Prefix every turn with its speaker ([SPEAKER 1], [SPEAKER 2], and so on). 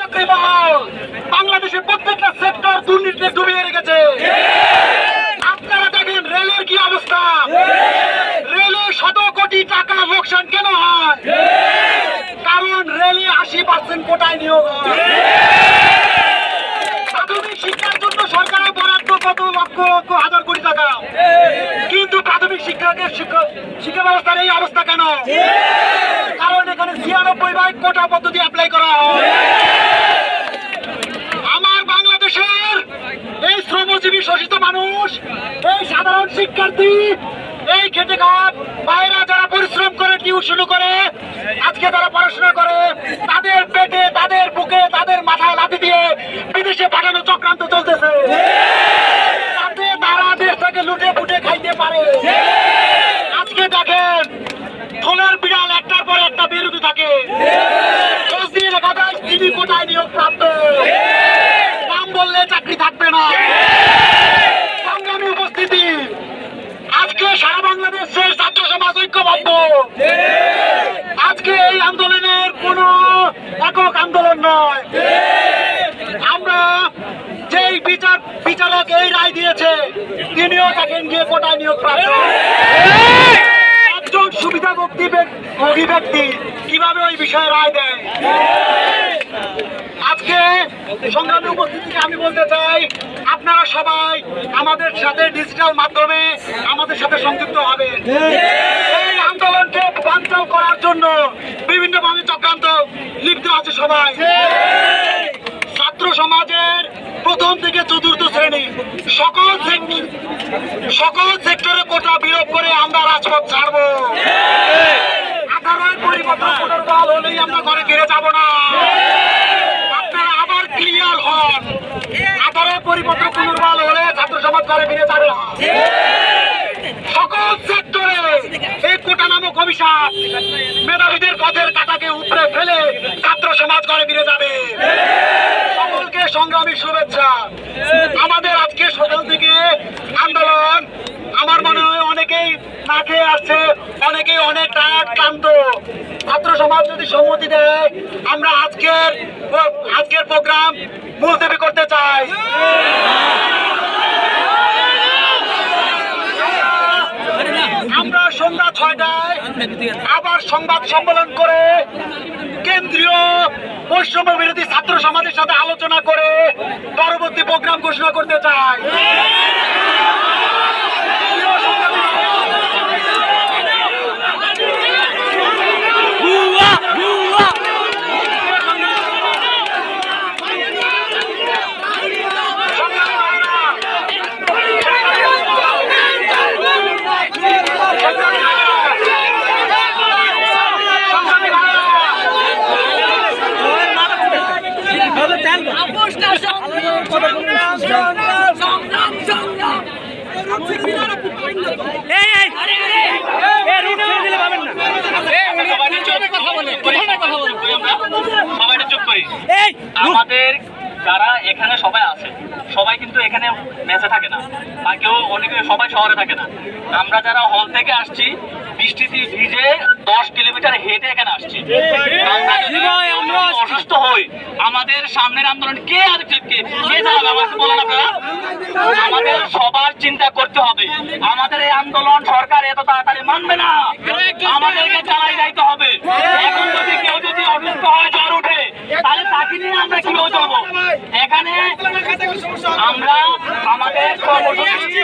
[SPEAKER 1] ছাত্রীমহল বাংলাদেশের প্রত্যেকটা সেক্টর দুর্নীতিতে ডুবিয়ে রেখেছে। আপনারা দেখেন রেলের কি অবস্থা, রেলে শত কোটি টাকা লোকসান কেন হয়? কারণ রেলে 80% কোটায় নিয়োগ হয়। প্রাথমিক শিক্ষার জন্য সরকারের বরাদ্দ কত লক্ষ লক্ষ হাজার কোটি টাকা, কিন্তু প্রাথমিক শিক্ষা ব্যবস্থার এই অবস্থা কেন? কারণ এখানে 96 কোটা পদ্ধতি অ্যাপ্লাই করা হয়। আমার বাংলাদেশের এই শ্রমজীবী শোষিত মানুষ, এই সাধারণ শিক্ষার্থী, এই খেটে খাওয়া ভাইরা যারা পরিশ্রম করে, টিউশন করে, আজকে যারা পড়াশোনা করে, তাদের পেটে, তাদের বুকে, তাদের মাথায় লাথি দিয়ে বিদেশে পাঠানো চক্রান্ত চলতেছে, যাতে তারা দেশ থেকে লুটে পুটে খাইতে পারে। আজকে দেখেন থলের বিড়াল একটার পর একটা বিরোধী থাকে, লেখা যায় তিনি কোটায় নিয়োগ প্রাপ্ত, নাম বললে চাকরি থাকবে না। সংগ্রামী উপস্থিতি, আজকে সারা বাংলাদেশের ছাত্র সমাজ ঐক্যবদ্ধ। আজকে এই আন্দোলনের কোন একক আন্দোলন নয়। আমরা যেই বিচারক এই রায় দিয়েছে, তিনিও দেখেন গিয়ে কোটায় নিয়োগ প্রাপ্ত। একজন সুবিধাভোগী ব্যক্তি কিভাবে ওই বিষয়ে রায় দেয়? আজকে সংগ্রামী উপস্থিতিকে আমি বলতে চাই, আপনারা সবাই আমাদের সাথে ডিজিটাল মাধ্যমে আমাদের সাথে সংযুক্ত হবে। এই আন্দোলনকে বানচাল করার জন্য বিভিন্নভাবে চক্রান্ত লিপ্ত আছে সবাই। ছাত্র সমাজের প্রথম থেকে চতুর্থ শ্রেণী সকল সেক্টরে কোটা বিয়োগ করে আমরা রাজপথ ছাড়বো। 18 পরিবর্তন পুনর্বহাল হলেই আমরা ঘরে ফিরে যাব না। আপনারা আবার ক্লিয়ার হন, 18 পরিবর্তন পুনর্বহাল হলে ছাত্র সমাজ ঘরে ফিরে যাবে না। সকল সেক্টরে এই কোটা নামক অভিশাপ মেধাবীদের পথের কাটাকে উপরে ফেলে ছাত্র সমাজ ঘরে ফিরে যাবে। সকলকে সংগ্রামী শুভেচ্ছা। আমাদের আজকে সকাল থেকে আন্দোলন, আমার মনে হয় অনেকেই না খেয়ে আসছে, অনেকেই অনেক টায়ার্ড, ক্লান্ত। ছাত্র সমাজ যদি সম্মতি দেয়, আমরা আজকের প্রোগ্রাম মুলতবি করতে চাই। আমরা সন্ধ্যা 6টায় আবার সংবাদ সম্মেলন করে কেন্দ্রীয় বৈষম্য বিরোধী ছাত্র সমাজের সাথে আলোচনা করে পরবর্তী প্রোগ্রাম ঘোষণা করতে চাই।
[SPEAKER 2] আমাদের যারা এখানে সবাই আছে, সবাই কিন্তু এখানে মেসে থাকে না, বা কেউ অনেকে সবাই শহরে থাকে না। আমরা যারা হল থেকে আসছি, বৃষ্টিতে ভিজে 10 কিলোমিটার হেঁটে এখানে আসছি। আমরা অসুস্থ হই, আমাদের সামনের আন্দোলন কে চালাবে আমাকে বলেন আপনারা? আমাদের সবার চিন্তা করতে হবে। আমাদের এই আন্দোলন সরকার এত তাড়াতাড়ি মানবে না, আমাদেরকে চালাই যাইতে হবে। এখন যদি কেউ অসুস্থ হয়, জ্বর উঠে, তাহলে তাকে নিয়ে আমরা কিভাবে চলবো? এখানে আমরা আমাদের কর্মসূচি